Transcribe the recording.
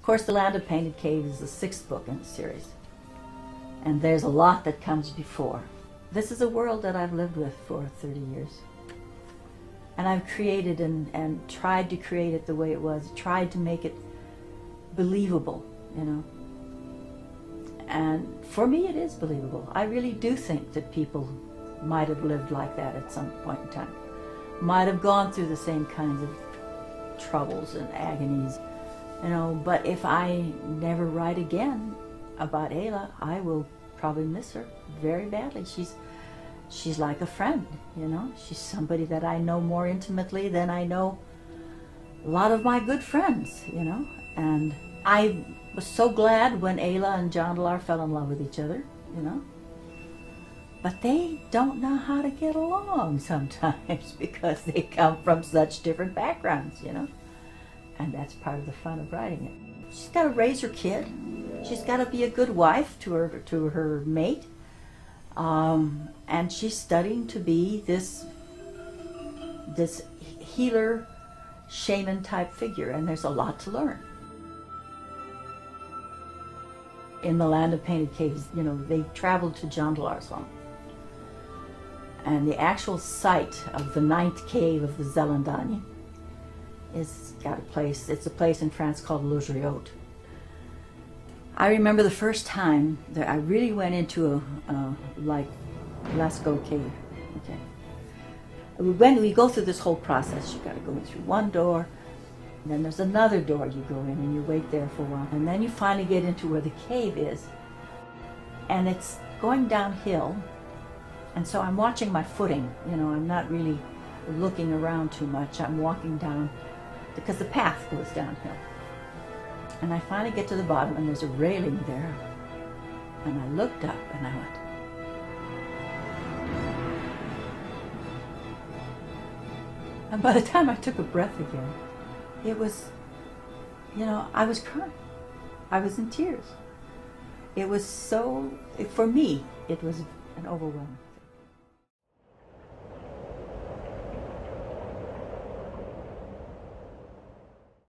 Of course, The Land of Painted Caves is the sixth book in the series. And there's a lot that comes before. This is a world that I've lived with for 30 years. And I've created and tried to create it the way it was, tried to make it believable, you know. And for me, it is believable. I really do think that people might have lived like that at some point in time, might have gone through the same kinds of troubles and agonies, you know. But if I never write again about Ayla, I will probably miss her very badly. She's like a friend, you know. She's somebody that I know more intimately than I know a lot of my good friends, you know. And I was so glad when Ayla and Jondalar fell in love with each other, you know. But they don't know how to get along sometimes because they come from such different backgrounds, you know. And that's part of the fun of writing it. She's got to raise her kid. She's got to be a good wife to her mate. And she's studying to be this healer, shaman type figure, and there's a lot to learn. In The Land of Painted Caves, you know, they traveled to Jondalar's home. And the actual site of the 9th cave of the Zelandani it's a place in France called Logriot. I remember the first time that I really went into like Lascaux cave. Okay, we go through this whole process. You got to go in through one door, and then there's another door you go in, and you wait there for a while, and then you finally get into where the cave is, and it's going downhill. And so I'm watching my footing. You know, I'm not really looking around too much. I'm walking down because the path goes downhill. And I finally get to the bottom, and there's a railing there. And I looked up, and I went, and by the time I took a breath again, it was, you know, I was crying. I was in tears. It was so, for me, it was an overwhelming.